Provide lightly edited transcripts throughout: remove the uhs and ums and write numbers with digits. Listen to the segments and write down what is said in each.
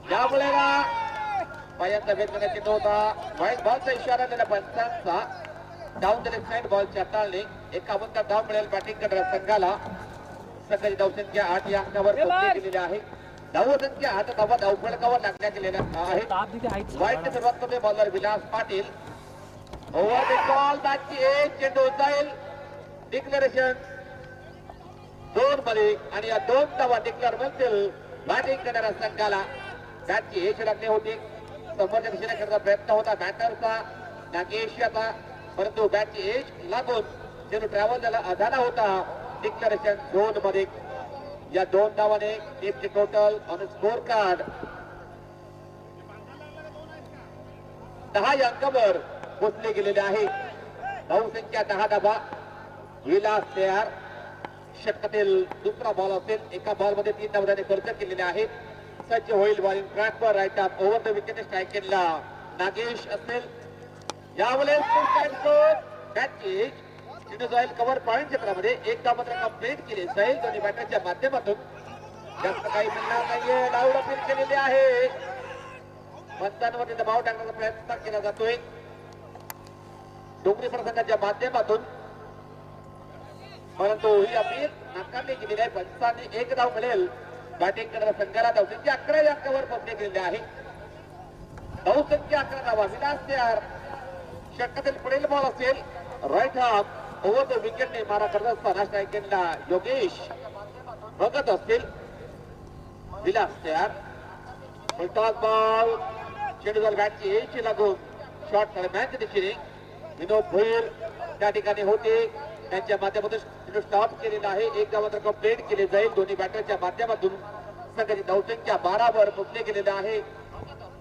त्यामुळे पहिल्यांदा भेट करण्याची नव्हता व्हाईट बॉलचा इशारा दिला पंचांचा डाऊन द लेफ्ट साइड बॉलच्या ताळणी 51 धाव मिळेल बॅटिंग करणाऱ्या संघाला. संघाची धावसंख्या 8 या अंकावर पोहोचली गेलेली आहे. धावसंख्या 8 धावा धावफलकावर लागल्या गेलेल्या आहेत. व्हाईटने सुरुवात करतोय bowler Vilas Patil. Over the ball बॅटची एक चेंडू जाईल डिक्लेरेशन 2 मध्ये आणि या 2 धावा डिक्लेअर म्हणतील बॅटिंग करणाऱ्या संघाला. बॅटची एज लागली होती समोरच्या दिशेने करण्याचा प्रयत्न होता बॅटरचा नागेश याचा परंतु बॅटची एज लागून चेंडू ट्रॅव्हल झाला होता डिक्लेरेशन 2 मध्ये. या 2 धावाने टीमचे टोटल ऑन स्कोर कार्ड 10 या अंकावर पोचले गेलेले आहे. धावसंख्या 10 धावा. विलास तयार. षटकातील दुसरा बॉल असेल. एका बॉल मध्ये 3 धावांनी खर्च केलेले आहेत. सज्ज होईल बॉलिंग ट्रॅकवर right up over the wicket strike केला नागेश असेल. यावेळेस चेंडू जाईल कव्हर पॉइंट क्षेत्रामध्ये एक धाव मात्र कंप्लीट केले जाईल दोन्ही बॅटरच्या माध्यमातून. जास्त काही मिळणार नाहीये. डाऊन अपील केलेले आहे. पंचांवरती दबाव टाकण्याचा प्रयत्न केला जातोय डोंगरी प्रसंगाच्या माध्यमातून परंतु ही अपील नाकारली गेलेली आहे. पंचांनी एक धाव मिळेल बॅटिंग करणाऱ्या संघाला. धावसंख्या 11 या अंकावर पोहोचले गेलेले आहे. धावसंख्या 11 धावा. विलास तयार. षटकातील पुढील बॉल असेल राईट हाफ ओव्हर द विकेटने मारा करत असताना स्ट्राईक केला योगेश बघत असतील. विलास तयार. टॉस बॉल चेंडू झाला बॅटची एजची लागून शॉट दरम्यानच्या दिशेने विनोद भोईर त्या ठिकाणी होते त्यांच्या माध्यमातून चेंडू स्टॉप केलेला आहे. एक धाव मात्र कंप्लीट केले जाईल दोन्ही बॅटरच्या माध्यमातून. संघाची धावसंख्या 12 वर पोहोचले गेलेले आहे.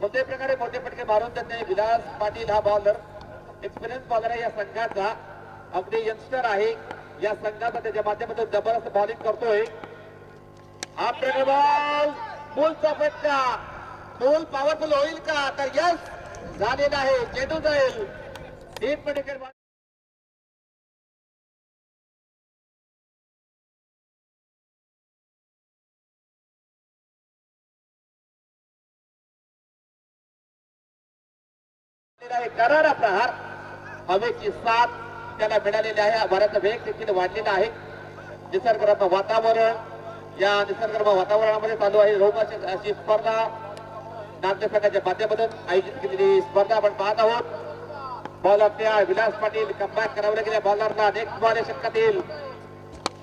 कोणत्याही प्रकारे मोठे फटके मारून त्यांनी विलास पाटील हा बॉलर एक्सपिरियन्स बॉलर आहे या संघाचा. अगदी यंगस्टर आहे या संघाचा. त्याच्या माध्यमातून जबरदस्त बॉलिंग करतोय. हा बॉल मूलचा फटका मूल पॉवरफुल होईल का तर यस झालेला आहे. चेंडू जाईल डीप विकेट. करारा प्रहार हवेची साथ त्याला मिळालेली आहे. बराच वेग देखील वाढलेला आहे. निसर्गरम्य वातावरण या निसर्गरम्य वातावरणामध्ये चालू आहे रोगाची अशी स्पर्धा नाट्य संघाच्या माध्यमातून आयोजित केलेली स्पर्धा आपण पाहत आहोत. बॉलर तयार विलास पाटील कमबॅक करावं गेल्या बॉलरला नेक्स्ट बॉल या षटकातील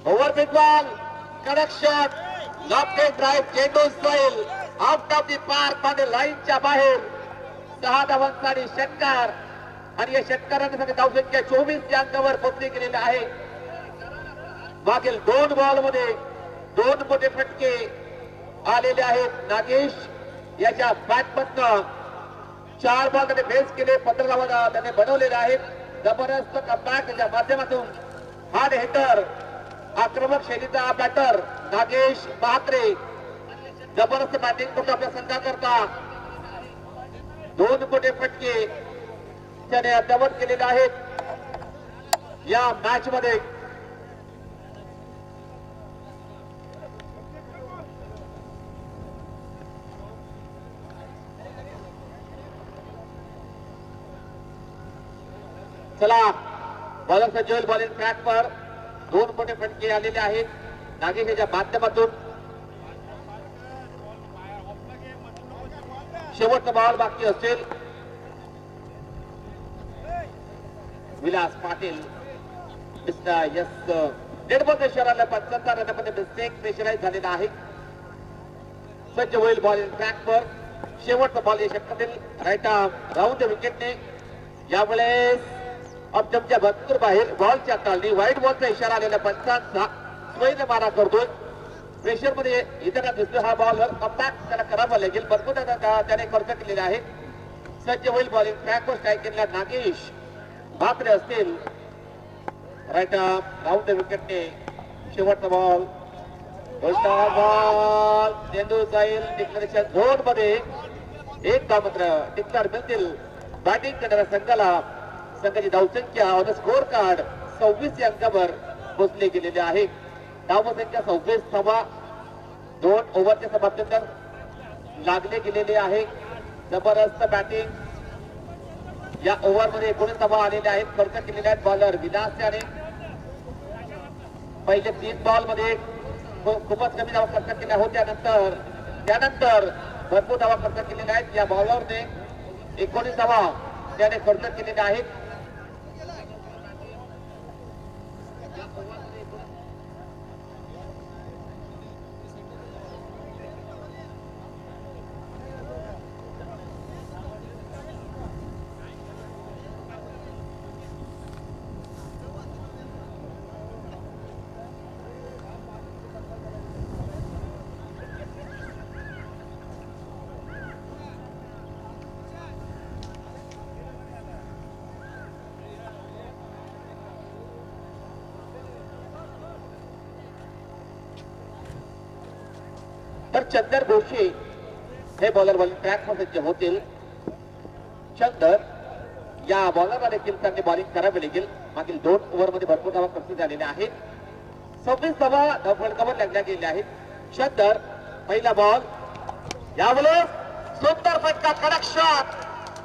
ओव्हर बिग बॉल कडक शॉट लॉफ्टेड ड्राईव्ह चेंडू जाईल आउट ऑफ दी पार्क मध्ये लाईनच्या बाहेर. 6 धावांसाठी षटकार आणि या षटकारांसाठी धावसंख्या 24 या अंकावर पोहोचली गेलेली आहे. मागील 2 बॉल मध्ये 2 मोठे फटके आलेले आहेत. नागेश याच्या बॅटमधनं 4 बॉल त्याने फेस केले. 15 धावा त्याने बनवलेले आहेत. जबरदस्त कमबॅक त्याच्या माध्यमातून हार्ड हिटर आक्रमक शैलीचा बॅटर नागेश महात्रे जबरदस्त बॅटिंग करतो आपल्या संघाकरता. 2 मोठे फटके त्याने अद्यावत केलेले आहेत या मॅच मध्ये. चला बॉलरचा जोल बॉलिंग ट्रॅकवर 2 मोठे फटके आलेले आहेत नागेशच्या माध्यमातून. शेवटचा बॉल बाकी असेल. Vilas Patil yes dead ball प्रेशरला 75 रनामध्ये मिस्टेक प्रेशराईज झालेला आहे. सज्ज होईल बॉलिंग ट्रॅकवर. शेवटचा बॉल या षटकातील राईट आर्म राऊंड द विकेटने. यावेळेस अपजमच्या भरपूर बाहेर बॉलच्या तालनी व्हाईट बॉलचा इशारा आलेल्या पंचांचा स्वैर मारा करतोय. प्रेशर मध्ये इतर दिसतो हा बॉलर कमबॅक त्याला करावा लागेल. भरपूर त्याने खर्च केलेला आहे. सज्ज होईल बॉलिंग ट्रॅकवर स्ट्राईक केलेला नागेश भाकरे असतील. राईट राऊंड द विकेटने. शेवटचा बॉल बॉल चेंडू जाईल डिक्लेरेशन झोन मध्ये. एक धाव मात्र डिक्लेअर मिळतील बॅटिंग करणाऱ्या संघाला. संघाची धावसंख्या ऑन स्कोर कार्ड 26 अंकावर पोहोचले गेलेले आहे. धावसंख्या 26 धावा 2 ओव्हरचे समाप्तीनंतर लागले गेलेले आहे. जबरदस्त बॅटिंग या ओव्हर मध्ये 19 धावा आलेल्या आहेत. खर्च केलेल्या आहेत बॉलर विलास याने. पहिले 3 बॉल मध्ये खूपच कमी धावा खर्च केल्या होत्या. त्यानंतर भरपूर धावा खर्च केलेल्या आहेत. या बॉलरने 19 धावा त्याने खर्च केलेल्या आहेत. तर चंदर घोषे हे बॉलर ट्रॅक मध्ये सज्ज होतील. चंदर या बॉलरला देखील त्यांनी बॉलिंग करावी लागेल. मागील 2 ओव्हर मध्ये भरपूर धावा खर्च झालेल्या आहेत. 26 धावा फलकावर लागल्या गेल्या आहेत. चंदर पहिला बॉल यावेळेस सुंदर फटका कडक शॉट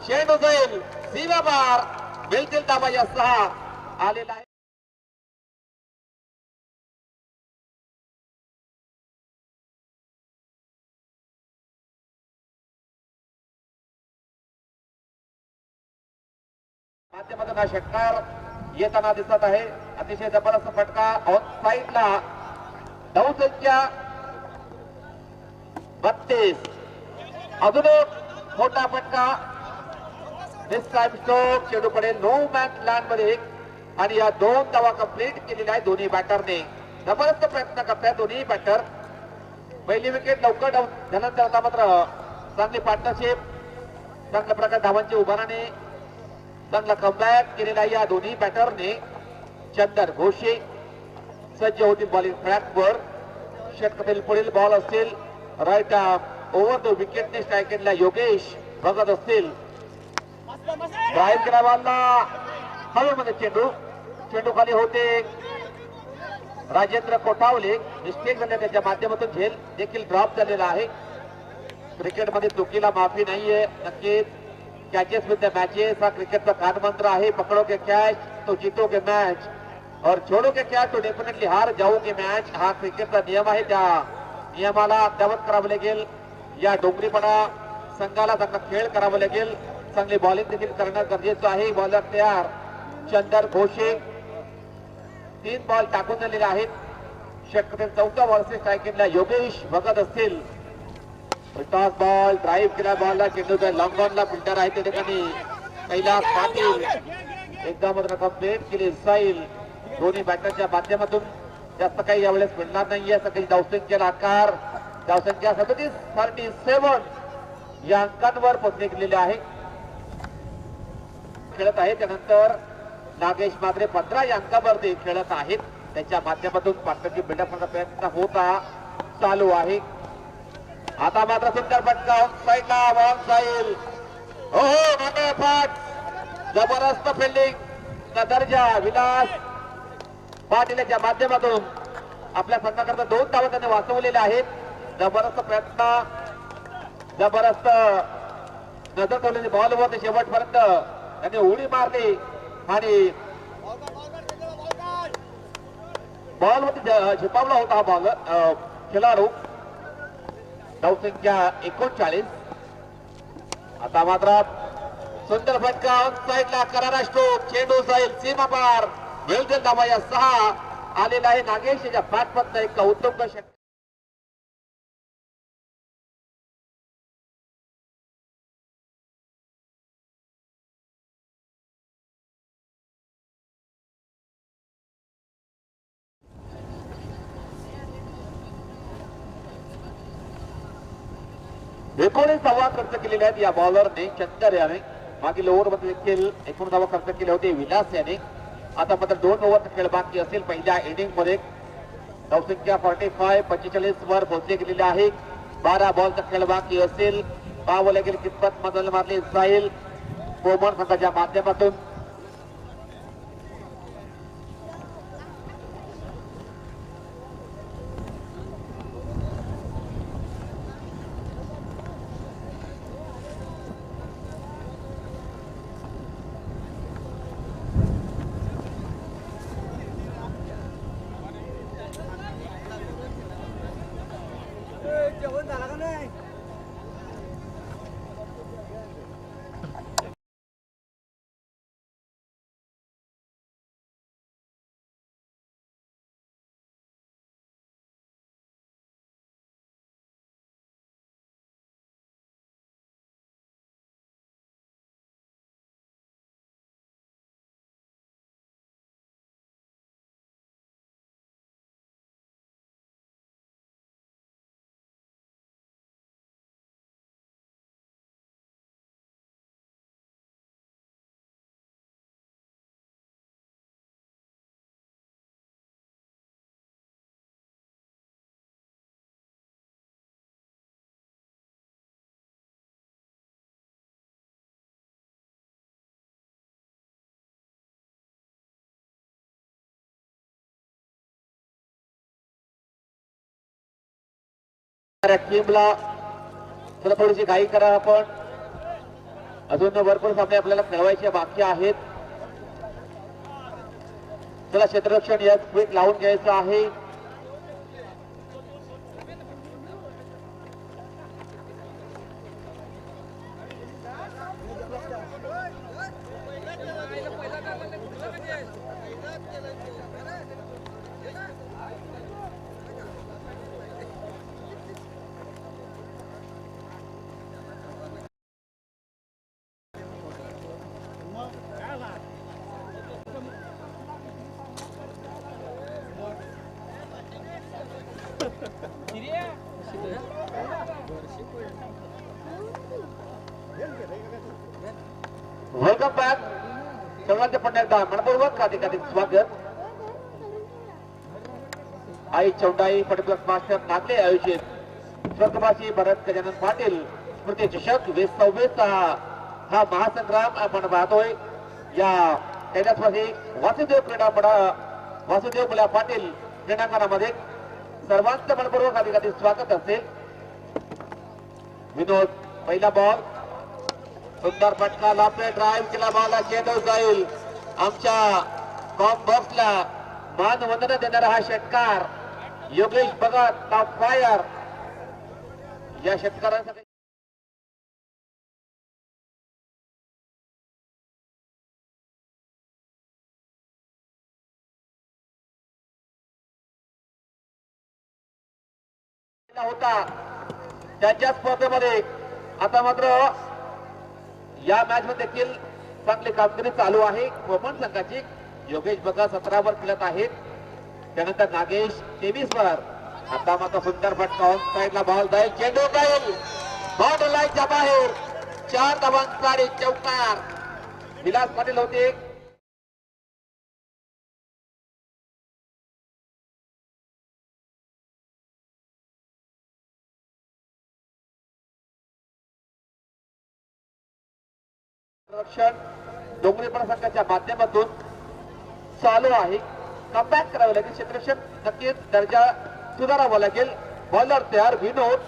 चेंडू जाईल सीमा बार मिळतील धावा या 6 आलेला आहे. माध्यमातून हा षटकार येताना दिसत आहे. अतिशय जबरदस्त फटका ऑन साइडला. धावसंख्या 32. अजून एक मोठा फटका. दिस टाइम स्ट्रोक चेंडू पडेल नो मॅन लँड मध्ये आणि या 2 धावा कंप्लीट केलेल्या आहेत दोन्ही बॅटरने. जबरदस्त प्रयत्न करतायत दोन्ही बॅटर. पहिली विकेट लवकर डाऊन झाल्यानंतर आता मात्र चांगली पार्टनरशिप चांगल्या प्रकारे धावांची उभारणी चांगला कमबॅक केलेला या दोन्ही बॅटरने. चंदर घोषे सज्ज होती बॉलिंग ट्रॅकवर. षटकातील पुढील बॉल असतील राईट ओव्हर द विकेटने स्ट्राईक केलेला योगेश बघत असतील. ड्राईव्ह केला बॉलला हवेमध्ये चेंडू खाली होते. राजेंद्र कोठावले मिस्टेक झाल्या त्याच्या माध्यमातून झेल देखील ड्रॉप झालेला आहे. क्रिकेटमध्ये चुकीला माफी नाहीये. नक्कीच कैचेस विद द मैचेस हा क्रिकेट का खान मंत्र है. पकड़ोगे कैच तो जीतोगे मैच और छोड़ोगे कैच तो डेफिनेटली हार जाओगे मैच. हा क्रिकेटचा नियम आहे. त्या नियमाला अद्यावत करावं लागेल. या डोंगरीपणा संघाला चांगला खेळ करावा लागेल. चांगली बॉलिंग देखील करणं गरजेचं आहे. बॉलर तयार चंदर घोषे 3 बॉल टाकून झालेले आहेत. षटकातील 4थ्या बॉलचे स्ट्राईक केलेला योगेश बघत असतील. टॉस बॉल ड्राईव्ह केला बॉलला चेंडूचा लॉंग ऑनला फिल्टर आहे त्या ठिकाणी कैलास पाटील एकदा मात्र कंप्लीट केली. साईल दोन्ही बॅटरच्या माध्यमातून जास्त काही यावेळेस मिळणार नाहीये. सगळी धावसंख्येला आकार धावसंख्या 37 या अंकांवर पोहोचले गेलेले आहे. खेळत आहे. त्यानंतर नागेश मात्रे 15 या अंकावरती खेळत आहेत. त्यांच्या माध्यमातून पार्टनरशिप बिल्डअप करण्याचा प्रयत्न होता चालू आहे. आता मात्र सुंदर फटका ऑन साइडला बॉल जाईल. हो जबरदस्त फिल्डिंग दर्जा विलास पाटील यांच्या माध्यमातून आपल्या संघाकरता 2 धावा त्यांनी वाचवलेल्या आहेत. जबरदस्त प्रयत्न जबरदस्त नजर ठेवलेली बॉलवर शेवटपर्यंत त्यांनी उडी मारली आणि बॉलवरती झेपावला होता हा बॉल खेळाडू. धावसंख्या 39. आता मात्र सुंदर फटका ऑन साइडला करारा स्ट्रोक चेंडू जाईल सीमा पार मिळतील धावा या 6 आलेला आहे. नागेश याच्या बॅटमधनं एक उत्तम षटकार. एकोणीस धावा खर्च केलेल्या आहेत या बॉलरने चंदर याने. मागील ओव्हर मध्ये देखील 19 धावा खर्च केले होते विलास याने. आता मात्र 2 ओव्हर खेळ बाकी असेल. पहिल्या इनिंग मध्ये धावसंख्या 45 वर पोहोचले गेलेले आहे. 12 बॉलचा खेळ बाकी असेल. पाहावं लागेल कितपत मदल मारली जाईल कोमन संघाच्या माध्यमातून. टीमला चला थोडीशी घाई करा आपण. अजून भरपूर सामने आपल्याला खेळवायचे बाकी आहेत. चला क्षेत्ररक्षण या क्विक लावून घ्यायचं आहे. Welcome back. सर्वांचे पुन्हा एकदा मनपूर्वक अधिकाधिक स्वागत. आई चौंडाई फटबॉल मास्टर नागले आयोजित स्वर्गवासी भरत गजानन पाटील स्मृती चषक 2026 हा महासंग्राम आपण पाहतोय. या कैलासवासी वासुदेव मुला पाटील क्रीडांगणामध्ये सर्वांचं मनपूर्वक अधिकाधिक स्वागत असेल. विनोद पहिला बॉल सुंदर फटका लापे ड्राईव्ह केला. बॉल चेंडू जाईल आमच्या कॉम बॉक्सला. मानवंदना देणारा हा षटकार योगेश भगत टॉप फायर. या षटकारासाठी होता त्यांच्या स्पर्धेमध्ये. आता मात्र या मॅच मध्ये देखील चांगली कामगिरी चालू आहे कोकण संघाची. योगेश भगत 17 वर खेळत आहेत. त्यानंतर नागेश 23 वर. आता मात्र सुंदर फटका ऑन साइडला बॉल जाईल. चेंडू जाईल बॉर्डर लाईनच्या बाहेर. 4 धावांचा चौकार. विलास पाटील होते. डोंगरेपणा संघाच्या माध्यमातून चालू आहे. कमबॅक करावं लागेल. क्षेत्ररक्षण नक्कीच दर्जा सुधारावा लागेल. बॉलर तयार विनोद.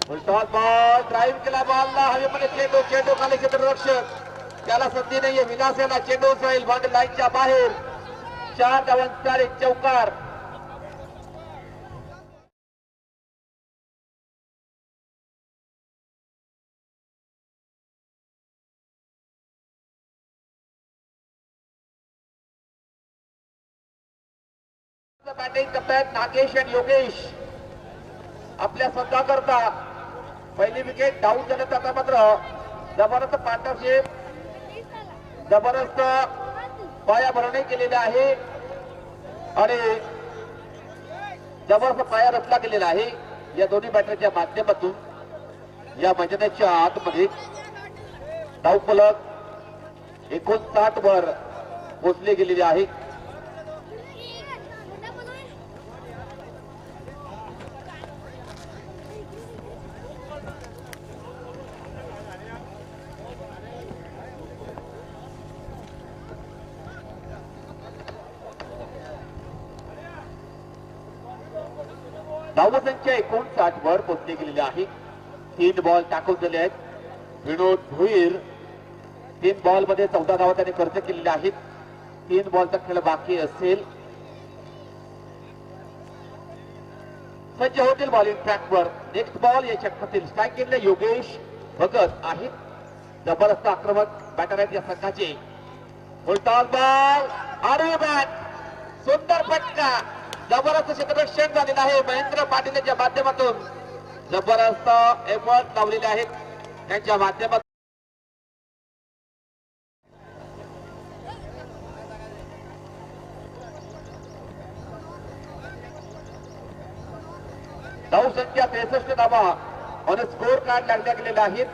बॉल ड्राईव्ह केला. बॉलला हवेमध्ये चेंडू. चेंडू खाली क्षेत्ररक्षक त्याला संधी नाहीये. विलास याला चेंडू जाईल बाउंड्री लाईनच्या बाहेर. 4 धावांचा चौकार. बॅटिंग करतायत नागेश आणि योगेश आपल्या स्वतः करता. पहिली विकेट डाऊन झाल्यानंतर मात्र जबरदस्त पार्टनरशिप जबरदस्त पायाभरणी केलेली आहे आणि जबरदस्त पाया रचला गेलेला आहे या दोन्ही बॅटरीच्या माध्यमातून. या मैदानाच्या आतमध्ये धावफलक 59 वर पोहोचले गेलेले आहे. धावसंख्या 59 वर पोहोचली गेलेली आहे. 3 बॉल टाकून दिले आहेत. विनोद भुईर 3 बॉल मध्ये 14 धावा त्याने खर्च केलेल्या आहेत. 3 बॉलचा खेळ बाकी असेल. सज्ज होतील बॉलिंग ट्रॅकवर. नेक्स्ट बॉल या षटकातील स्ट्राईक केलेले योगेश भगत आहेत. जबरदस्त आक्रमक बॅटर आहेत या संघाचे. उलटा बॉल आणि बॅट. सुंदर फटका. जबरदस्त क्षेत्ररक्षण झालेलं आहे महेंद्र पाटील यांच्या माध्यमातून. जबरदस्त एफर्ट लावलेले आहेत त्यांच्या माध्यमातून. धावसंख्या 63 धावा ऑन स्कोर कार्ड लागल्या गेलेल्या आहेत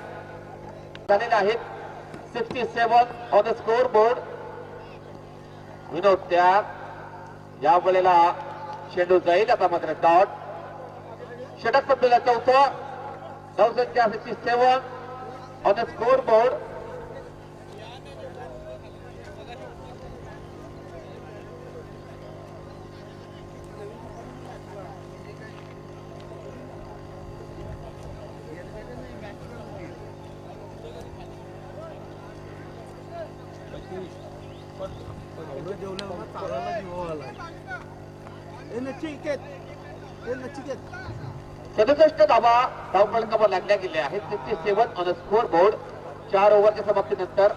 झालेल्या आहेत. 67 ऑन स्कोर बोर्ड. विनोद त्याग या वेळेला चेंडू जाईल. आता मात्र डॉट. षटक पद्धतीला 4. धावसंख्या 67 ऑन द स्कोर बोर्ड. सदुसष्ट धावा धावफलकावर लागल्या गेल्या आहेत. 67 ऑन स्कोर बोर्ड 4 ओव्हरच्या समाप्तीनंतर.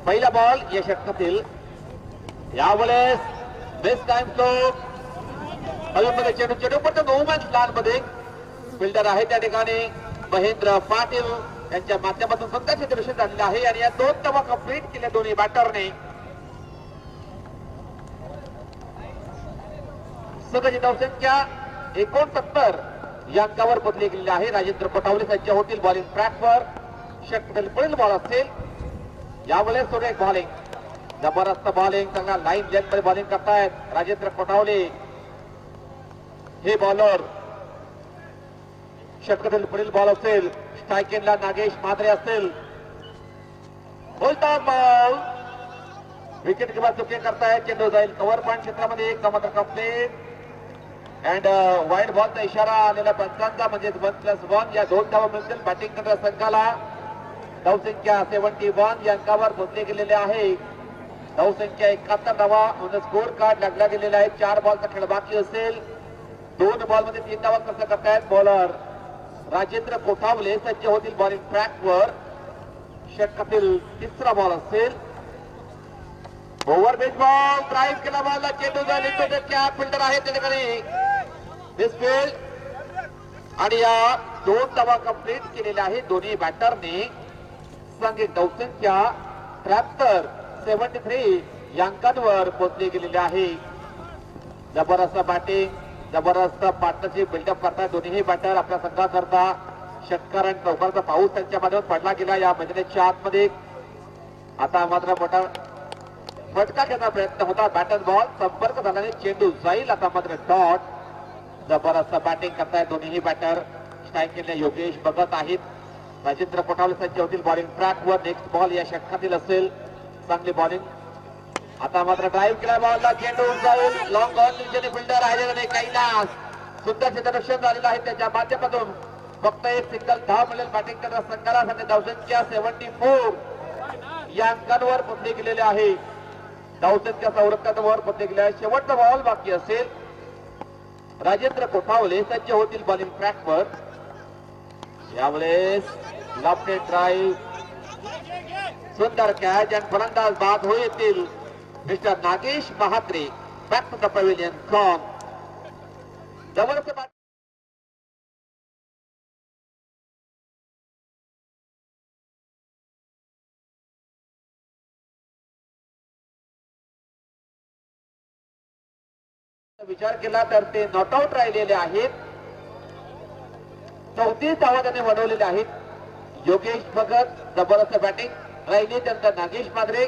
पहिला बॉल या षटकातील. यावेळेस बेस्ट टाइम स्लोप हवेमध्ये चेंडू चेंडूपर्यंत नो मॅच प्लॅन मध्ये फिल्डर आहे त्या ठिकाणी महेंद्र पाटील यांच्या माध्यमातून सुंदर क्षेत्ररक्षण झालेलं आहे आणि या 2 धावा कंप्लीट केल्या दोन्ही बॅटरने. संघाची धावसंख्या 69 या अंकावर बदली गेलेली आहे. राजेंद्र कोठावले सज्ज होतील बॉलिंग ट्रॅकवर. षटकातील पुढील बॉल असेल. यावेळेस थोडे बॉलिंग जबरदस्त बॉलिंग चांगला लाईन लेंथ मध्ये बॉलिंग करतायत राजेंद्र कोठावले हे बॉलर. षटकातील पुढील बॉल असेल. स्ट्रायकेनला नागेश मात्रे असेल. बोलता बॉल विकेट किंवा चुके करतायत. चेंडू जाईल कव्हर पॉईंट क्षेत्रामध्ये. एक मात्र कंप्लीट अँड वाईड बॉलचा इशारा आलेला पंचांचा म्हणजे 1+1 या 2 धावा मिळतील बॅटिंग करणाऱ्या संघाला. धावसंख्या 71 या अंकावर पोहोचले गेलेले आहे. धावसंख्या 71 धावा ऑन स्कोर कार्ड लागला गेलेला आहे. 4 बॉलचा खेळ बाकी असेल. 2 बॉल मध्ये 3 धावा खर्च करतायत बॉलर राजेंद्र कोठावले सज्ज होतील बॉलिंग ट्रॅकवर. षटकातील तिसरा बॉल असेल. ओव्हर बेस बॉल ड्राईव्ह केला बॉलला चेंडू जाईल कॅप फिल्डर आहे त्या ठिकाणी मिसफील्ड आणि या 2 धावा कंप्लीट केलेल्या आहेत दोन्ही बॅटरने. सांघिक धावसंख्या 73 या अंकांवर पोहोचली गेलेली आहे. जबरदस्त बॅटिंग जबरदस्त पार्टनरशिप बिल्डअप करतात दोन्ही बॅटर आपल्या संघाकरता. षटकार आणि चौकारचा पाऊस त्यांच्या माध्यमात पडला गेला या मैदानाच्या आतमध्ये. आता मात्र मोठा फटका घेण्याचा प्रयत्न होता. बॅटर बॉल संपर्क झाल्याने चेंडू जाईल. आता मात्र डॉट. जबरदस्त बॅटिंग करतायत दोन्ही बॅटर. स्ट्राईक केलेले योगेश बघत आहेत. राजेंद्र कोठावले सज्ज होतील बॉलिंग ट्रॅकवर. नेक्स्ट बॉल या षटकातील असेल. चांगली बॉलिंग. आता मात्र ड्राईव्ह केला बॉलला चेंडू जाईल लॉंग ऑन फिल्डर आहे कैलास. सुंदर क्षेत्ररक्षण झालेलं आहे त्याच्या माध्यमातून. फक्त एक सिंगल धाव मिळेल बॅटिंग करणाऱ्या संघाला. सध्या धावसंख्या 74 या अंकांवर पोहोचले गेलेले आहे. धावसंख्या 74 वर पोहोचले गेले आहे. शेवटचा बॉल बाकी असेल. राजेंद्र कोठावले सज्ज होतील बॉलिंग ट्रॅकवर. यावेळेस लेफ्ट हँड ड्राईव्ह सुंदर कॅच आणि फलंदाज बाद होतील mister Nagesh Mhatre. Back to the pavilion from जबरदस्त विचार केला तर ते नॉट आउट राहिलेले आहेत. 34 धावा त्याने बनवलेले आहेत. योगेश भगत जबरदस्त बॅटिंग राहिली. त्यानंतर नागेश मात्रे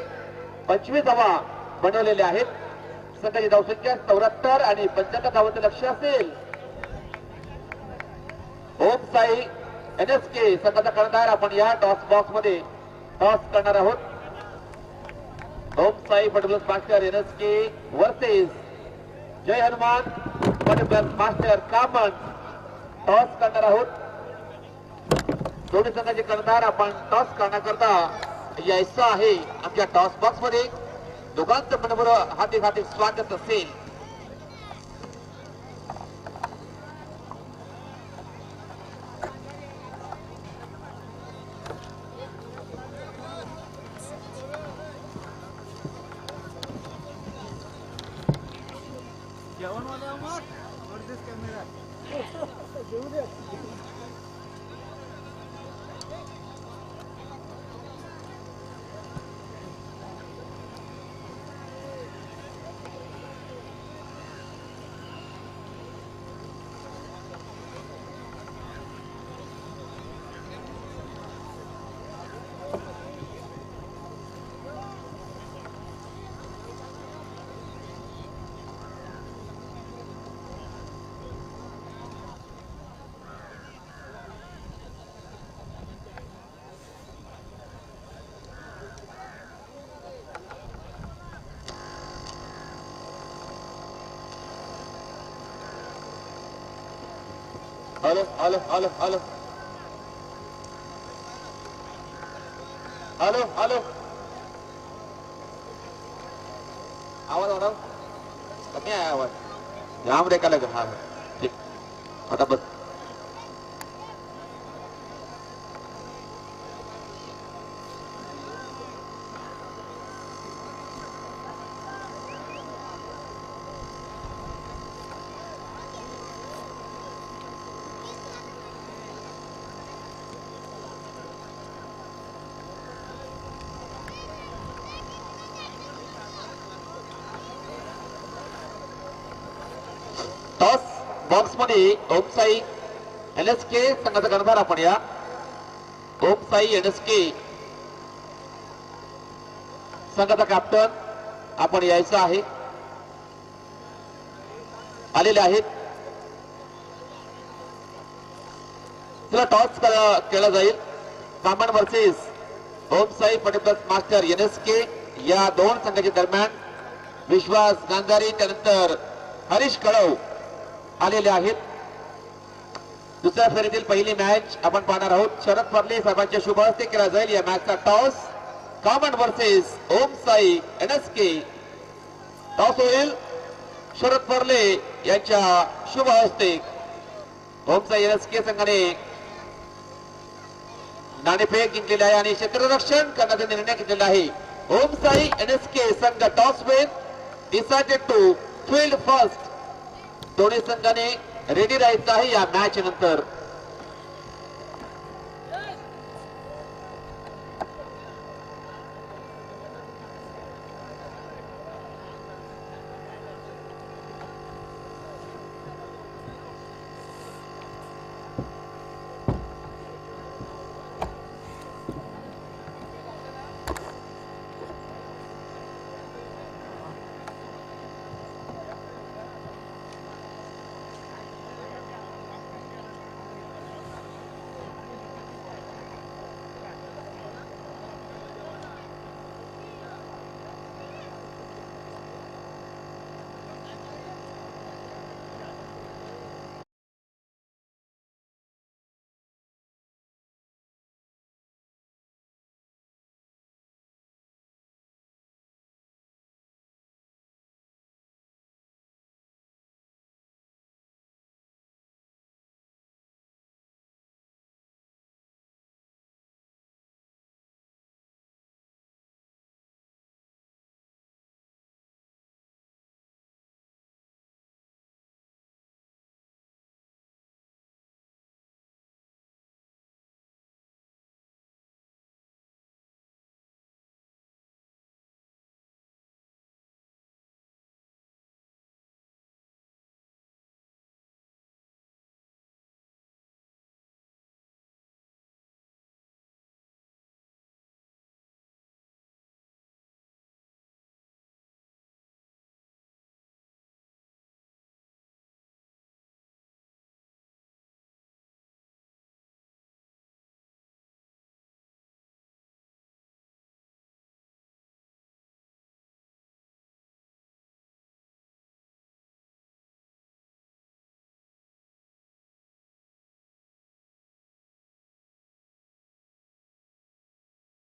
25 धावा बनवलेले आहेत. संघाची धावसंख्या 74 आणि 75 धावांचं लक्ष असेल. ओम साई NSK संघाचा कर्णधार आपण या टॉस बॉक्स मध्ये टॉस करणार आहोत. Om Sai football master NSK versus Jai Hanuman football master कामन टॉस करणार आहोत. दोन्ही संघाचे कर्णधार आपण टॉस करण्याकरता यायचं आहे आमच्या टॉस बॉक्स मध्ये. दोघांचं मनोबरोबर हाती स्वागत असेल. Hello hello hello hello hello hello आवाज वाढव कमी आहे आवाज जाम रेखा लग हा ठीक आता बस टॉस बॉक्स मध्ये ओम साई NSK संघाचा कर्णधार आपण या ओम साई NSK संघाचा कॅप्टन आपण यायचं आहे आलेले आहेत. तुला टॉस केला जाईल कामन वर्सेस ओम साई पटेप्लस मास्टर NSK या दोन संघाच्या दरम्यान विश्वास गांधारी त्यानंतर हरीश कळव आलेले आहेत. दुसऱ्या फेरीतील पहिली मॅच आपण पाहणार आहोत. शरद पर्ले साहेबांच्या शुभ हस्ते केला जाईल या मॅचचा टॉस. कामन वर्सेस ओम साई NSK टॉस होईल शरद पर्ले यांच्या शुभ हस्ते. ओम साई NSK संघाने नाणेफेक जिंकलेले आहे आणि क्षेत्ररक्षण करण्याचा निर्णय घेतलेला आहे. ओम साई NSK संघ toss win decided to field first. दोन्ही संघाने रेडी राहायचं आहे या मॅच नंतर.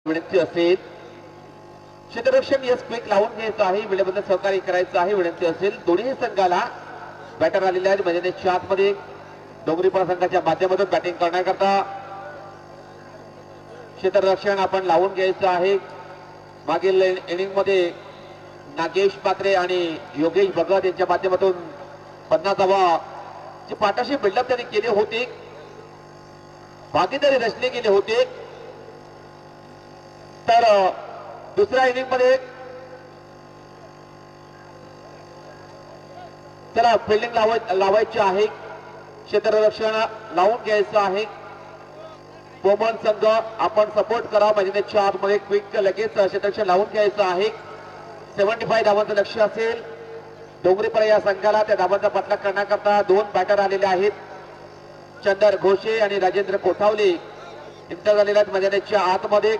विनंती असेल क्षेत्ररक्षण यस क्विक लावून घ्यायचं आहे. वेळेबद्दल सहकार्य करायचं आहे. विनंती असेल दोन्ही संघाला बॅटर आलेले आहेत मैदानाच्या आतमध्ये. डोंगरीपाडा संघाच्या माध्यमातून बॅटिंग करण्याकरता क्षेत्ररक्षण आपण लावून घ्यायचं आहे. मागील इनिंग मध्ये नागेश पात्रे आणि योगेश भगत यांच्या माध्यमातून 50वा जे पार्टनरशिप बिल्डअप त्यांनी केले होते भागीदारी रचने केले होते. तर दुसऱ्या इनिंग मध्ये त्याला फिल्डिंग लावायची आहे. क्षेत्ररक्षण लावून घ्यायचं आहे. कोमन संघ आपण सपोर्ट करा. मैदानाच्या आतमध्ये क्विक लगेच क्षेत्ररक्षण लावून घ्यायचं आहे. 75 धावांचं लक्ष्य असेल. डोंगरीपाडा या संघाला त्या धावांचा पाठलाग करण्याकरता दोन बॅटर आलेले आहेत. चंदर घोषे आणि राजेंद्र कोठावले इंटर झालेल्या आहेत मैदानाच्या आतमध्ये.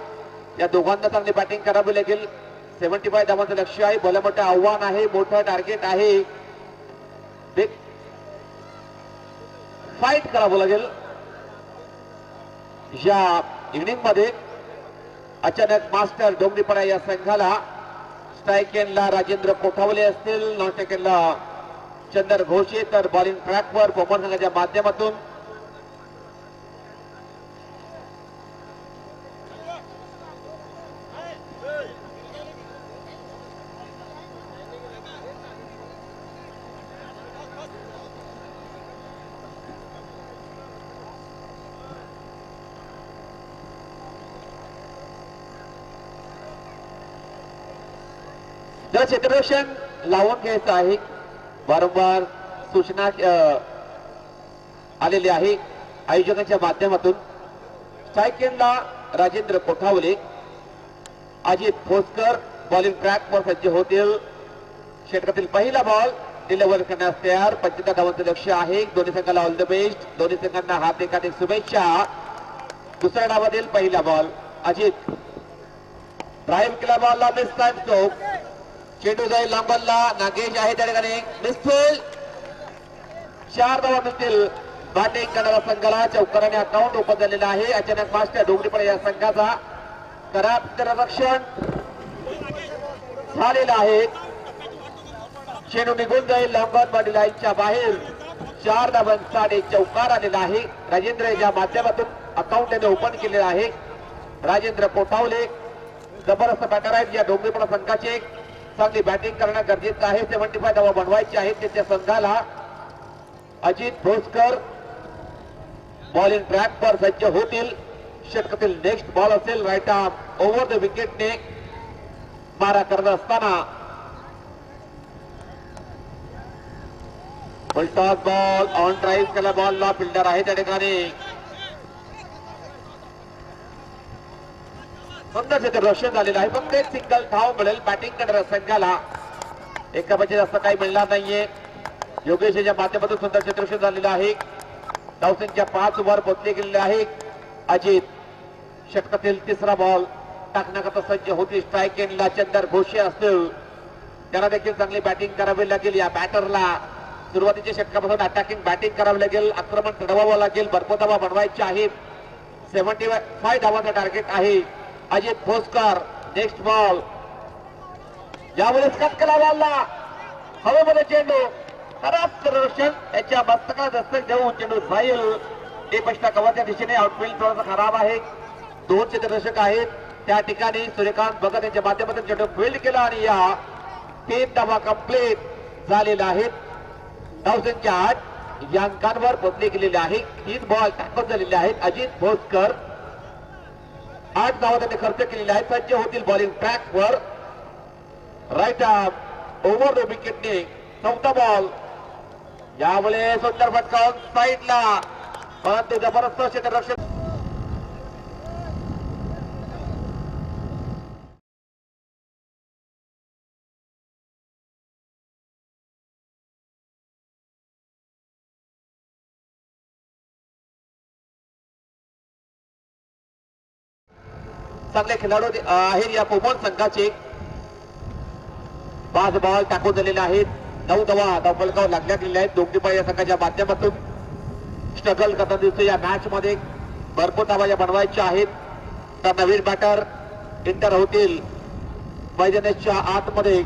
या दोघांना चांगली बॅटिंग करावी लागेल. 75 धावांचं लक्ष्य आहे. भलं मोठं आव्हान आहे. मोठं टार्गेट आहे. फाईट करावं लागेल. या इनिंग मध्ये अचानक मास्टर डोंगरीपडा या संघाला स्ट्राईक एंडला राजेंद्र कोठावले असतील, नॉन एंडला चंदर घोषे, तर बॉलिंग ट्रॅकवर पोपट संघाच्या माध्यमातून क्षेत्ररक्षण लावून घ्यायचं आहे. वारंवार सूचना आलेली आहे आयोजकांच्या माध्यमातून. स्ट्राईक एंडला राजेंद्र कोठावले, अजित भोसकर बॉलिंग ट्रॅकवर सज्ज होतील. षटकातील पहिला बॉल डिलिव्हर करण्यास तयार. 25 धावांचं लक्ष आहे. दोन्ही संघाला ऑल द बेस्ट. दोन्ही संघांना हार्दिक शुभेच्छा. दुसऱ्या डावातील पहिला बॉल अजित ड्राईव्ह केला, बॉलला मिस टाइम स्ट्रोक. चेंडू जाईल लांबलला, नागेश आहे त्या ठिकाणी मिसफील्ड. 4 धावा मिळतील बॅटिंग करणाऱ्या संघाला. चौकाराने अकाउंट ओपन झालेलं आहे. अचानक मास्टर डोंगरीपडा या संघाचा खराब क्षेत्ररक्षण झालेला आहे. चेंडू निघून जाईल लांबन बॉडी लाईनच्या बाहेर. 4 धावांसाठी चौकार आलेला आहे. राजेंद्र या माध्यमातून अकाउंट त्याने ओपन केलेलं आहे. राजेंद्र कोठावले जबरदस्त बॅटर आहेत. या डोंगरीपडा संघाचे चांगली बॅटिंग करणं गरजेचं आहे. 75 धावा बनवायची आहेत त्याच्या संघाला. अजित भोसकर बॉलिंग ट्रॅकवर सज्ज होतील. षटकातील नेक्स्ट बॉल असेल राईट आर्म ओव्हर द विकेटने मारा करत असताना फुलटॉस बॉल ऑन ड्राईव्ह केला. बॉलला फिल्डर आहे त्या ठिकाणी. सुंदर क्षेत्ररक्षण झालेलं आहे. फक्त एक सिंगल धाव मिळेल बॅटिंग करणाऱ्या संघाला. एकापेक्षा जास्त काही मिळणार नाहीये. योगेशच्या माध्यमातून सुंदर क्षेत्ररक्षण झालेलं आहे. धावसंख्या 5 वर पोहोचली गेलेली आहे. अजित षटकातील तिसरा बॉल टाकण्याकरता सज्ज होती. स्ट्राईक एंडला चंदर घोषे असतील. त्यांना देखील चांगली बॅटिंग करावी लागेल. या बॅटरला सुरुवातीच्या षटकापासून अटॅकिंग बॅटिंग करावी लागेल. आक्रमण चढवावं लागेल. भरपूर धावा बनवायच्या आहेत. 75 धावांचं टार्गेट आहे. Ajit Bhoskar next ball. यावेळेस कट केला बॉलला हवेमध्ये चेंडू खराब क्षेत्ररक्षण याच्या मस्तकाला दस्तक देऊन चेंडू जाईल. पष्टा कव्हरच्या दिशेने आउटफील्ड थोडासा खराब आहे. 2 क्षेत्ररक्षक आहेत त्या ठिकाणी. सूर्यकांत भगत यांच्या माध्यमातून चेंडू फील्ड केला आणि या 3 धावा कंप्लीट झालेल्या आहेत. धावसंख्या 8 या अंकांवर पोहोचली गेलेली आहे. 3 बॉल टाकत झालेले आहेत. अजित भोसकर 8 धावा त्यांनी खर्च केलेले आहेत. सज्ज होतील बॉलिंग ट्रॅकवर. राईट आर्म ओव्हर द विकेटने 4था बॉल. यावेळेस सुंदर फटकावून साईडला, परंतु जबरदस्त क्षेत्ररक्षण चांगले खेळाडू आहेत या पोपट संघाचे. 5 बॉल टाकून झालेले आहेत. 9 धावा धावफलकावर लागल्या गेलेल्या आहेत. डोंगरीपडा या संघाच्या माध्यमातून स्ट्रगल करताना दिसतो या मॅच मध्ये. भरपूर धावा या बनवायच्या आहेत. तर नवीन बॅटर एंटर होतील मैदानाच्या आतमध्ये.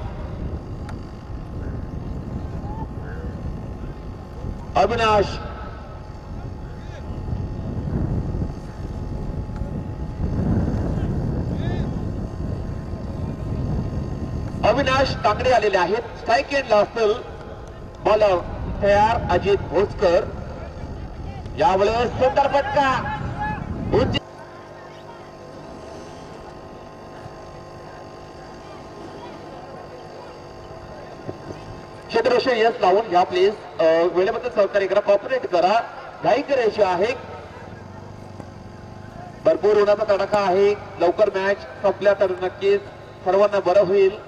अविनाश तांगडे आलेले आहेत. स्ट्राईक एंडला असतील. बॉलर तयार अजित भोसकर. यावेळेस सुंदर फटका. क्षेत्ररक्षण यश लावून घ्या प्लीज. वेळेबद्दल सहकार्य करा. कॉपरेट करा. घाई करायची आहे. भरपूर उन्हाचा तडाखा आहे. लवकर मॅच संपल्या तर नक्कीच सर्वांना बरं होईल.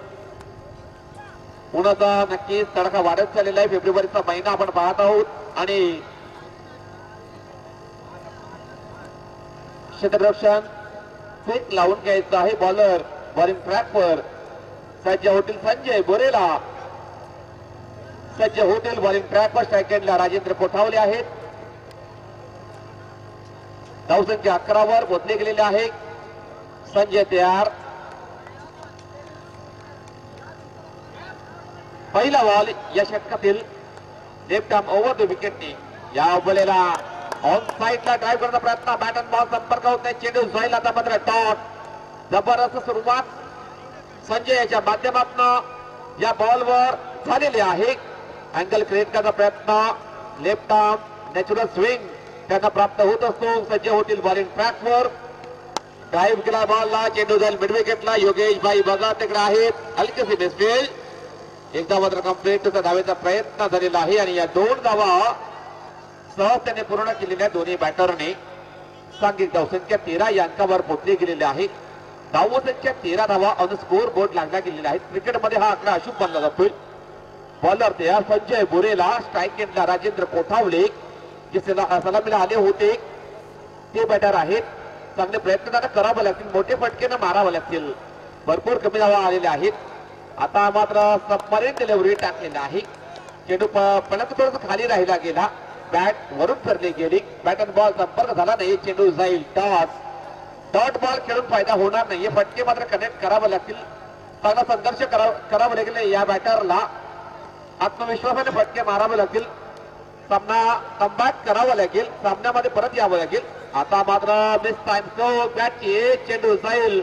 उन्हाचा नक्कीच तडाखा वाढत चाललेला आहे. फेब्रुवारीचा महिना आपण पाहत आहोत आणि क्षेत्ररक्षण क्विक लावून घ्यायचं आहे. बॉलर बॉलिंग ट्रॅकवर सज्ज होतील. संजय बोरेला सज्ज होतील बॉलिंग ट्रॅकवर. स्ट्राईक एंडला राजेंद्र कोठावले आहेत. धावसंख्या 11 वर पोहोचले गेलेले आहे. संजय तयार. पहिला बॉल या षटकातील लेफ्ट आर्म ओव्हर द विकेटने या बॉलला ऑन साइडला ड्राइव्ह करण्याचा प्रयत्न. बॅट अँड बॉल संपर्क होत नाही. चेंडू जाईल आता मात्र डॉट. जबरदस्त सुरुवात संजय याच्या माध्यमातून या बॉलवर झालेली आहे. अँगल क्रिएट करण्याचा प्रयत्न. लेफ्ट आर्म नॅचरल स्विंग त्यांना प्राप्त होत असतो. सज्ज होतील बॉलिंग ट्रॅकवर. ड्राइव्ह केला बॉलला. चेंडू जाईल मिड विकेटला. योगेश भाई बघा तिकडे आहेत. हलकेसे मिसफील्ड. एकदा मात्र कंप्लीट धावेचा प्रयत्न झालेला आहे आणि या 2 धावा सहजतेने पूर्ण केलेल्या दोन्ही बॅटरने सांघिक धावसंख्या 13 या अंकावर पोहोचली गेलेली आहे. धावसंख्या 13 धावा ऑन स्कोर बोर्ड लागल्या गेलेल्या आहेत. क्रिकेटमध्ये हा आकडा अशुभ मानला जातोय. बॉलर तयार संजय बुरेला. स्ट्राईक एंडला राजेंद्र कोठावले जे सलामीला आले होते ते बॅटर आहेत. चांगले प्रयत्न त्यांना करावे लागतील. मोठे फटके मारावे लागतील. भरपूर कमी धावा आलेल्या आहेत. आता मात्र सबमरीन डिलिव्हरी टाकलेला आहे. चेंडू पडत थोडस खाली राहिला गेला. बॅट वरून फिरली गेली. बॅट अँड बॉल संपर्क झाला नाही. चेंडू जाईल टॉस. डॉट बॉल खेळून फायदा होणार नाही. फटके मात्र कनेक्ट करावे लागतील. चांगला संघर्ष करावा लागेल या बॅटरला. आत्मविश्वासाने फटके मारावे लागतील. सामना कमबॅक करावा लागेल. सामन्यामध्ये परत यावं लागेल. आता मात्र मिस टाइम सो बॅटची. चेंडू जाईल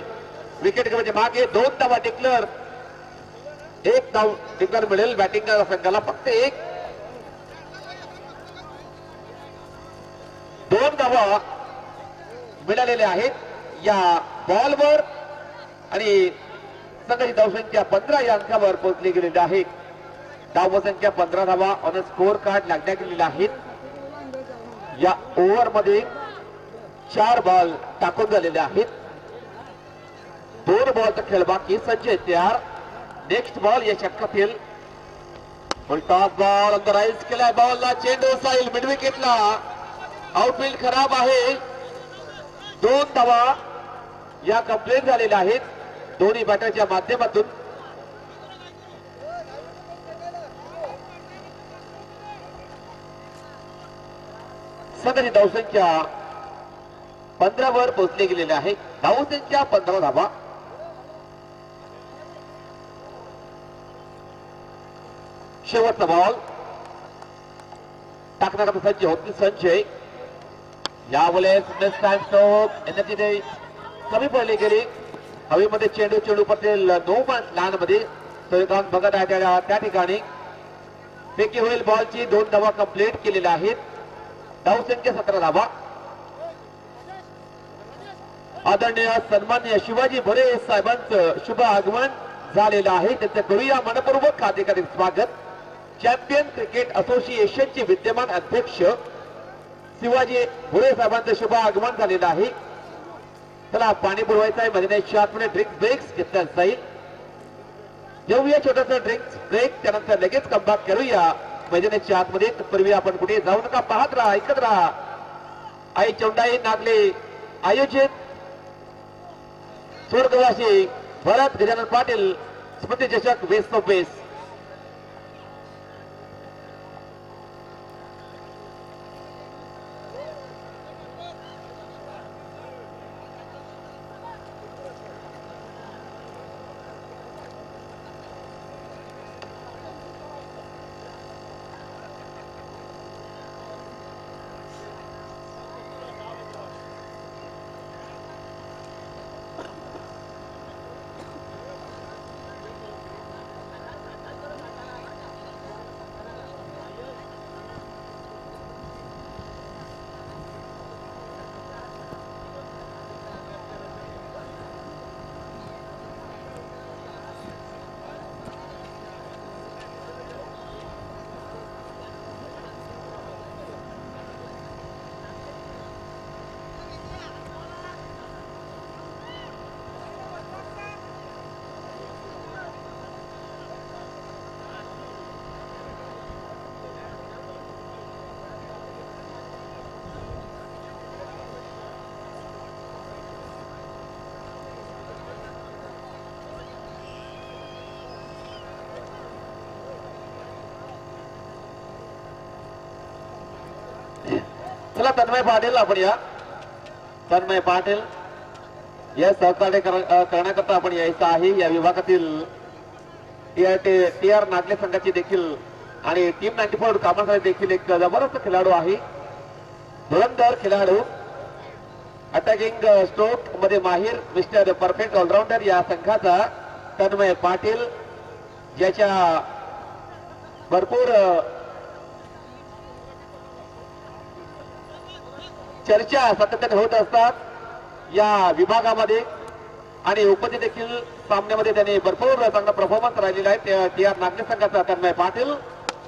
विकेट म्हणजे मागे. 2 धावा डिक्लेअर. 1 धाव डिक्लेअर मिळेल बॅटिंग संघाला. फक्त 2 धावा मिळालेल्या आहेत या बॉलवर आणि संघाची धावसंख्या 15 या अंकावर पोहोचली गेलेली आहे. धावसंख्या 15 धावा ऑन स्कोर कार्ड लागण्यात गेलेल्या आहेत. या ओव्हर मध्ये 4 बॉल टाकून झालेले आहेत. 2 बॉलचा खेळ बाकी. संजय तयार. नेक्स्ट बॉल या षटकातील टॉस बॉल अंदर राईज केलाय. बॉलला चेंडू जाईल मिड विकेटला. आउटफील्ड खराब आहे. 2 धावा या कंप्लीट झालेल्या आहेत दोन्ही बॅटरच्या माध्यमातून. संघाची धावसंख्या 15 वर पोहोचली गेलेली आहे. धावसंख्या 15 धावा. शेवटचा बॉल टाकण्याचा सज्ज होती संजय. यावेळेस मिस टाइम स्ट्रोक एनर्जी कमी पडली गेली. हवेमध्ये चेंडू पटेल नो लहान मध्ये सूर्यकांत बघत आहे त्या ठिकाणी. फेकी होईल बॉलची. 2 धावा कंप्लीट केलेल्या आहेत. धावसंख्या 17 धावा. आदरणीय सन्माननीय शिवाजी भोरे साहेबांचं शुभ आगमन झालेलं आहे. त्यांचं करूया मनपूर्वक हार्दिक स्वागत. चॅम्पियन क्रिकेट असोसिएशनचे विद्यमान अध्यक्ष शिवाजी भोरे साहेबांचं शुभ आगमन झालेलं आहे. चला पाणी पुरवायचं आहे. मैदानाच्या आतमध्ये ड्रिंक ब्रेक्स घेतला जाईल. घेऊया छोटासा ड्रिंक्स ब्रेक. त्यानंतर लगेच कमबॅक करूया मैदानाच्या आतमध्ये. पूर्वी आपण कुठे जाऊ नका. पाहत राहा, ऐकत राहा. आई चौंडाई नागले आयोजित स्वर्गवासी भरत गजानन पाटील स्मृती चषक बेस ऑफ बेस. चला तन्मय पाटील आपण या तन्मय पाटील या सहकार्य करण्याकरता आपण यायचं आहे. या विभागातील टी.आर. नागले संघाची देखील आणि टीम 94 कामासाठी देखील एक जबरदस्त खेळाडू आहे. धुरंधर खेळाडू, अटॅकिंग स्ट्रोक मध्ये माहिर, मिस्टर परफेक्ट ऑलराऊंडर या संघाचा तन्मय पाटील, ज्याच्या भरपूर चर्चा सातत्याने होत असतात या विभागामध्ये आणि उपती देखील सामन्यामध्ये त्यांनी भरपूर चांगला परफॉर्मन्स राहिलेला आहे. टी.आर. नागले संघाचा तन्मय पाटील,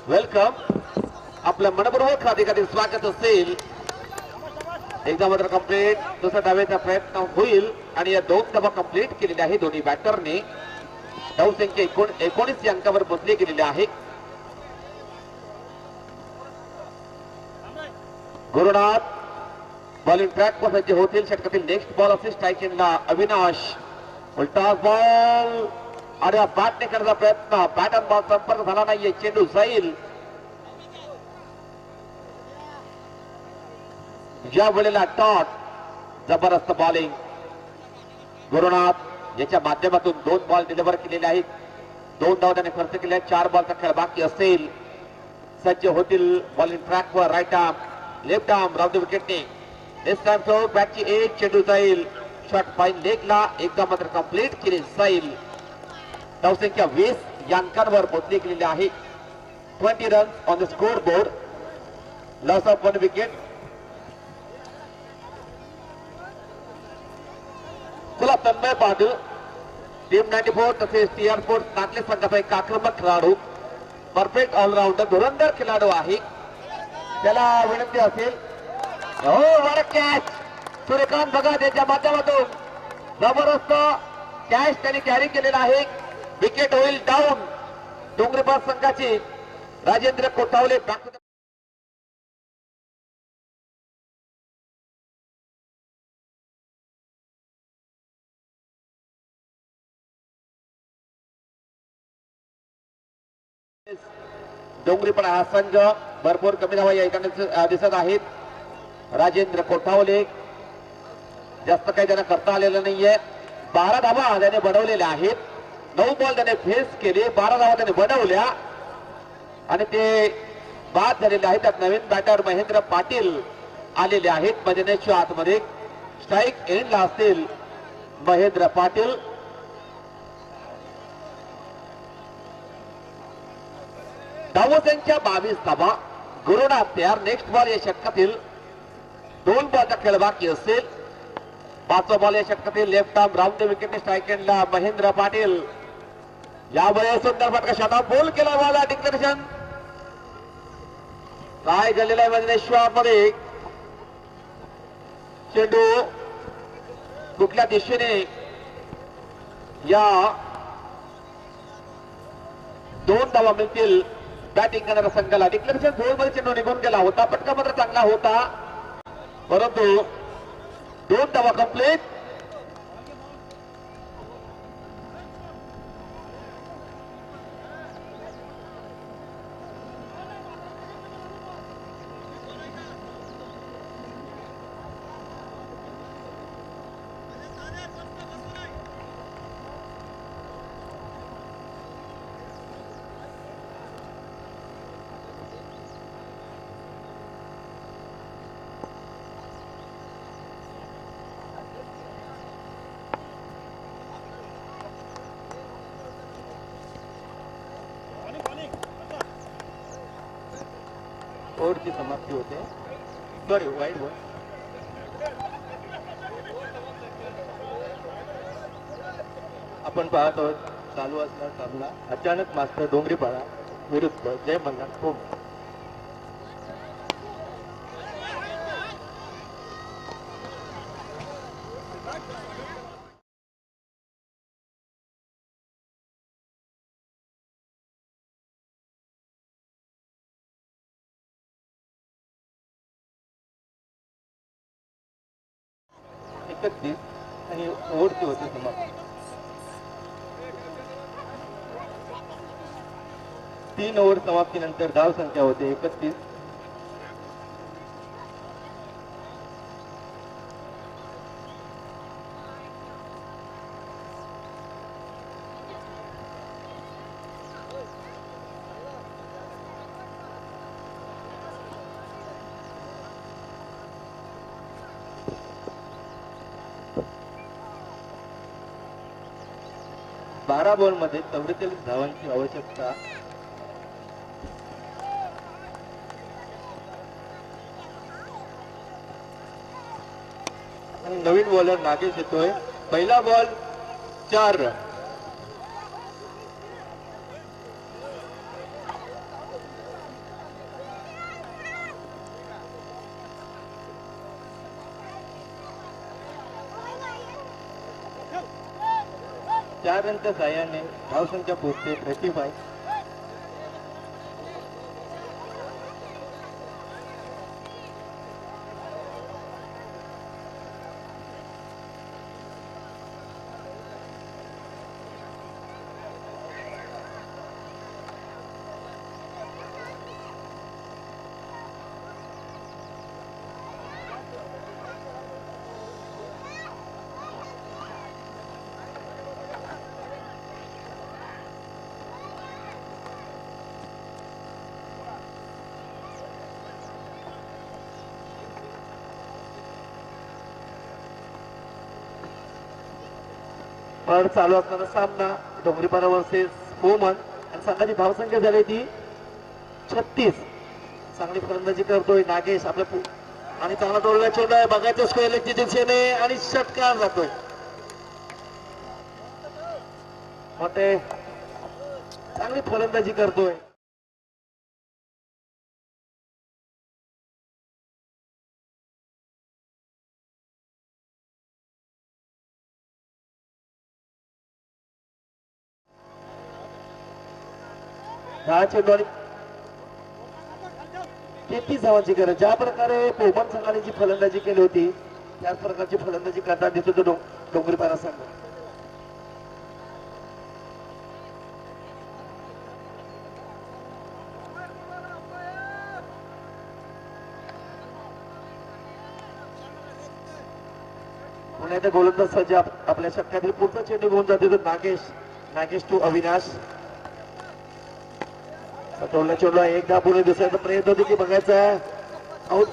वेलकम. आपलं मनपूर्वक अधिकारी स्वागत असेल. एकदा मात्र कंप्लीट, दुसरा डावेचा प्रयत्न होईल आणि या 2 धावा कंप्लीट केलेल्या आहे दोन्ही बॅटरने. धावसंख्या 19 या अंकावर पोहोचली गेलेली आहे. गुरुनाथ बॉलिंग ट्रॅक वर सज्ज होतील. षटकातील नेक्स्ट बॉल असेल. स्ट्राईक एंडला अविनाश, उलटा बॉल आणि बॅटने करण्याचा प्रयत्न, बॅट आणि बॉल संपर्क झाला नाहीये. चेंडू जाईल. या वेळेला टॉट, जबरदस्त बॉलिंग. गुरुनाथ याच्या माध्यमातून 2 बॉल डिलिव्हर केलेले आहेत. 2 धावा त्याने खर्च केल्या. 4 बॉलचा खेळ बाकी असेल. सज्ज होतील बॉलिंग ट्रॅक वर. Right arm, left arm, round विकेटने. दिस टाइम थ्रो, बॅटची एक, चेंडू जाईल. शॉट फाईन लेगला, एकदा मात्र कंप्लीट केली जाईल. धावसंख्या 20 या अंकांवर पोहोचली गेलेली आहे. 20 runs on the score board. Loss of 1 wicket. चला, तन्मय पाटील टीम 94 तसेच टी.आर. स्पोर्ट्स नागले संघाचा एक आक्रमक खेळाडू, परफेक्ट ऑलराऊंडर, धुरंधर खेळाडू आहे. त्याला विनंती असेल, हो वर कॅच, सूर्यकांत भगत यांच्या माध्यमातून जबरदस्त कॅच त्यांनी कॅरी केलेला आहे. विकेट होईल डाऊन डोंगरेपार संघाची. राजेंद्र कोठावले डोंगरीपाडा हा संघ भरपूर कमी धावा या ठिकाणी दिसत आहेत. राजेंद्र कोठावले जास्त काही त्यांना करता आलेलं नाहीये. 12 धावा त्याने बनवलेल्या आहेत. 9 बॉल त्याने फेस केले, 12 धावा त्याने बनवल्या आणि ते बाद झालेले आहेत. त्यात नवीन बॅटर महेंद्र पाटील आलेले आहेत मैदानाच्या आतमध्ये. स्ट्राईक एंडला असतील महेंद्र पाटील. धावसंख्या 22 धावा. गुरुनाथ तयार. नेक्स्ट बॉल या षटकातील 2 बॉलचा खेळ बाकी असेल. 5वा बॉल या षटकातील लेफ्ट आर्म, राऊंड विकेटने. स्ट्राईक एंडला महेंद्र पाटील. यावेळेस सुंदर फटका, शॉट बोल केला. वाला डिक्लेरेशन काय झालेला आहे मैदानेश्वरमध्ये. चेंडू कुठल्या दिशेने या 2 धावा मिळतील बॅटिंग करणाऱ्या संघाला. डिक्लेरेशन झोनमध्ये चेंडू निघून गेला होता. पटका मात्र चांगला होता, परंतु 2 धावा कंप्लीट. ओव्हरची समाप्ती होते. सॉरी, वाईट बॉल. आपण पाहत आहोत चालू असणार सामना अचानक मास्टर डोंगरीपाडा विरुद्ध जय मल्हार होम. आणि ओव्हरची होती समाप्ती. 3 ओव्हर समाप्तीनंतर धाव संख्या होते 31. 12 बॉलमध्ये 44 धावांची आवश्यकता. आणि नवीन बॉलर नागेश येतोय. पहिला बॉल 4 रन. चार रनच्या साह्याने धावसंख्या पोहोचते 35. पर चालू असणारा सामना डोंगरीपाडा वर्सेस फोमन आणि संघाची धावसंख्या झाली ती 36. चांगली फलंदाजी करतोय नागेश आपल्या आणि चांगला तोडला चेंडू आहे. बघायचं स्क्वेअर लेगची दिशेने आणि षटकार जातोय. मोठे चांगली फलंदाजी करतोय. दहा चेंडू आणि 33 धावांची गरज. ज्या प्रकारे पोमन संघाने जी फलंदाजी केली होती त्याच प्रकारची फलंदाजी करताना दिसतो तो डोंगरीपाडा संघ. पुन्हा एकदा गोलंदाज सज्ज आपल्या षटकातील पुढचा चेंडू घेऊन जाते तो नागेश टू अविनाश. तोडला चेंडू एकदा पुढे दिसायचा प्रयत्न होते की बघायचा आउट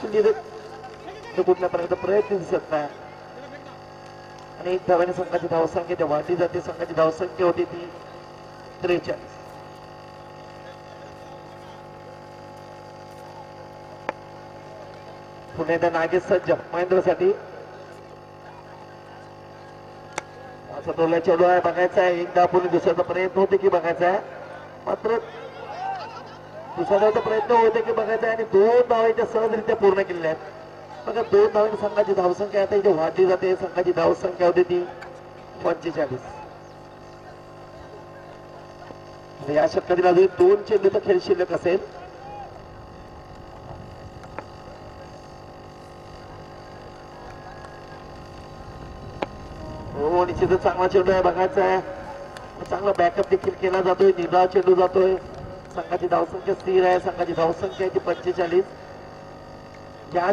कुठल्या प्रकारचा प्रयत्न दिसत नाही. आणि एक धावाने संघाची धावसंख्या वाढली जाते. संघाची धावसंख्या होती ती 43. पुन्हा एकदा नागेश सज्ज महेंद्रसाठी. असा तोडला चेंडू आहे बघायचा आहे एकदा पुढे दिसायचा प्रयत्न होते की बघायचा आहे. मात्र दुसऱ्याचा प्रयत्न होते की बघायचा आहे आणि 2 धावांच्या सहजरित्या पूर्ण केलेल्या आहेत. बघा 2 धावांनी संघाची धावसंख्या आता इथे वाढली जाते. संघाची धावसंख्या होती ती 45. या षटकातील अजून 2 चेंडूचा खेळ शिल्लक असेल. हो निश्चितच चांगला चेंडू आहे बघायचा आहे. चांगला बॅकअप देखील केला जातोय. निर्धाव चेंडू जातोय. संघाची धावसंख्या स्थिर आहे. संघाची धावसंख्या आहे ती 45. या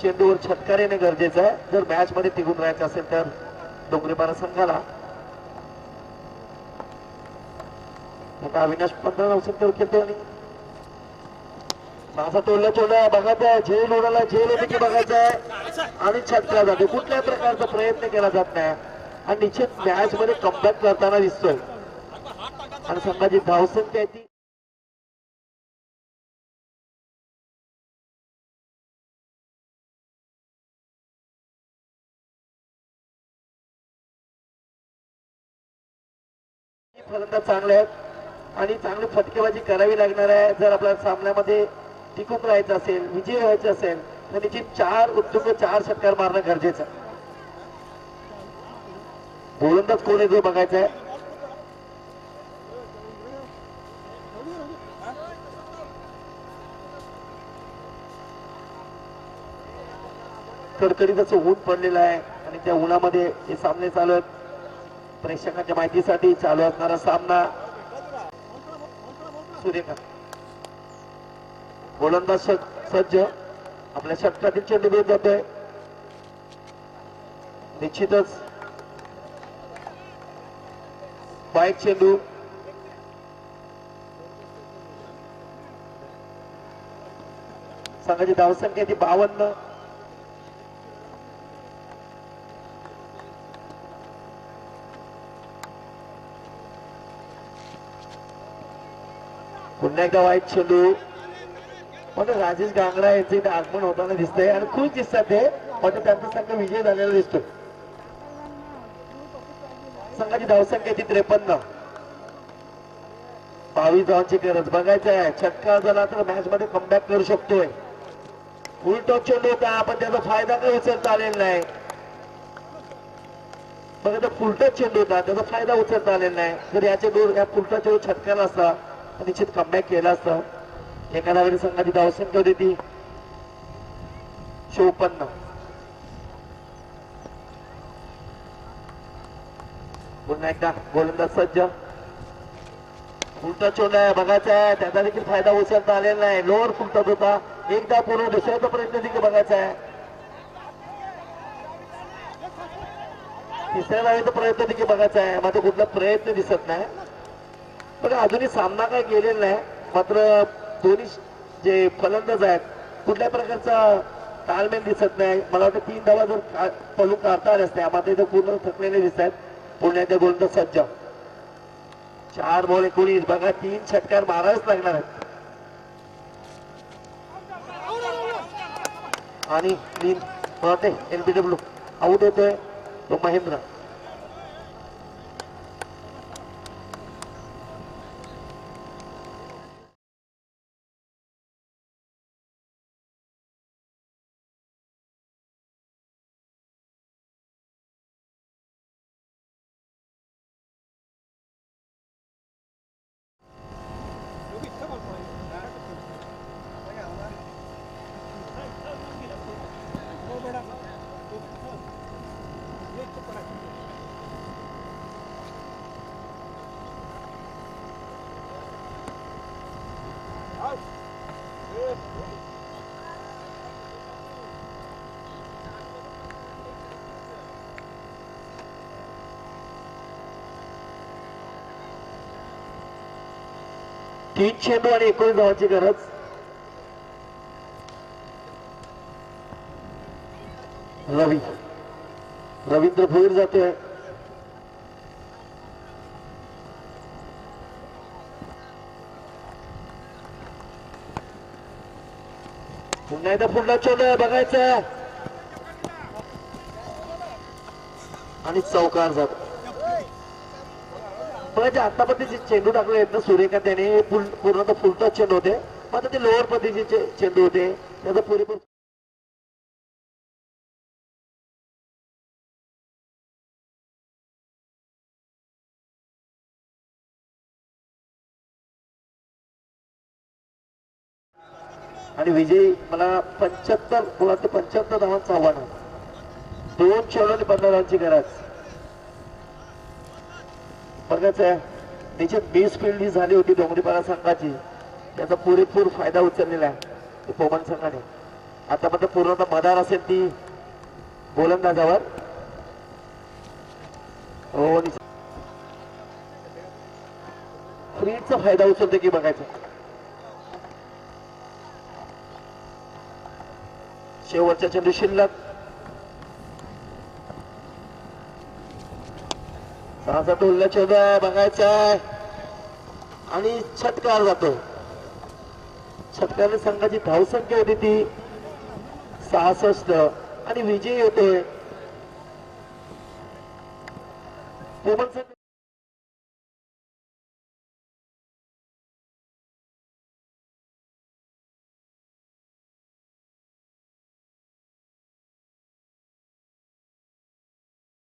चेंडूवर षटकार येणे गरजेचं आहे जर मॅच मध्ये टिकून राहायचं असेल तर डोंगरीपाडा संघाला. आता अविनाश 15 धावसंख्येवर खेळतो आणि माझा तोडला चेंडू आहे बघायचा आहे. झेल उडाला झेल होते की बघायचा आहे आणि षटकार जातो. कुठल्याही प्रकारचा प्रयत्न केला जात नाही आणि निश्चित मॅच मध्ये कमबॅक करताना दिसतोय. आणि संघाची धावसंख्या आहे ती फलंदाज चांगले आहेत आणि चांगली फटकेबाजी करावी लागणार आहे. जर आपल्याला सामन्यामध्ये टिकून राहायचं असेल विजय व्हायचं असेल तर निश्चित 4 उत्तुंग 4 षटकार मारणं गरजेचं आहे. गोलंदाज कोण आहे जो बघायचा आहे. कडकडीत असं ऊन पडलेलं आहे आणि त्या उन्हामध्ये हे सामने चालू आहेत. प्रेक्षकांच्या माहितीसाठी चालू असणारा सामना सूर्यकांत. गोलंदाज सज्ज आपल्या षटकातील चेंडू घेत जातोय. निश्चितच बाईक चेंडू संघाची धावसंख्या ती 52. पुन्हा एकदा वाईट चेंडू. पण राजेश गांगडा यांचे इथे आगमन होताना दिसतंय आणि खुश दिसतात ते. पण त्यांचा संघ विजय झालेला दिसतो. संघाची धावसंख्या 53. 22 धावांची गरज. बघायचं आहे छक्का झाला तर मॅच मध्ये कमबॅक करू शकतोय. फुल टॉप चेंडू होता पण त्याचा फायदा काही उचलता आलेला नाही. बघा फुलटच चेंडू होता त्याचा फायदा उचलता आलेला नाही. जर या फुलटा चेंडू छटकाला असता तर निश्चित कमबॅक केला असता. एका धावेने संघाची धावसंख्या होती ती 54. पुन्हा एकदा गोलंदाज सज्ज. फुलटा चेंडू आहे बघायचा आहे त्याचा देखील फायदा उचलता आलेला नाही. लोअर फुलटत होता. एकदा पूर्ण दुसऱ्याचा प्रयत्न देखील बघायचा आहे. तिसऱ्या धावेचा प्रयत्न देखील बघायचा आहे मात्र कुठला प्रयत्न दिसत नाही. पण अजूनही सामना काय गेलेला नाही. मात्र दोन्ही जे फलंदाज आहेत कुठल्या प्रकारचा ताळमेळ दिसत नाही. मला वाटतं 3 धावा जर पळून काढता आल्या असत्या मात्र इथे पूर्ण थकलेले दिसत आहेत. पुन्हा एकदा गोलंदाज सज्ज. 4 बॉल 19. बघा 3 षटकार मारावेच लागणार आहेत. आणि 3 एलबीडब्ल्यू आउट होतोय तो महेंद्र. तीन चेंडू आणि 19 धावांची गरज. रवींद्र भोईर जातोय. पुन्हा एकदा पुढला चेंडू बघायचा आणि चौकार जातो. बघायचे आता पद्धतीचे चेंडू टाकले आहेत ना सूर्यकांत याने पूर्ण फुलटॉस चेंडू होते मात्र ते लोअर पद्धतीचे चेंडू होते त्याचा पुरेपूर आणि विजयी मला 75 धावांचं आव्हान आहे. 2 चेंडू आणि 15 धावांची गरज. बघायचं आहे निश्चित मिस फील्ड ही झाली होती डोंगरीपाडा संघाची त्याचा पुरेपूर फायदा उचललेला आहे पोमन संघाने. आता मात्र पूर्णतः मदार असेल ती गोलंदाजावर. फ्रीचा फायदा उचलते की बघायचं. शेवटच्या चेंडू शिल्लक. 6 ढोलला चेंडू बघायचा आणि षटकार जातो. षटकाने संघाची धावसंख्या होती ती 66 आणि विजयी होतोय पोमन संघ.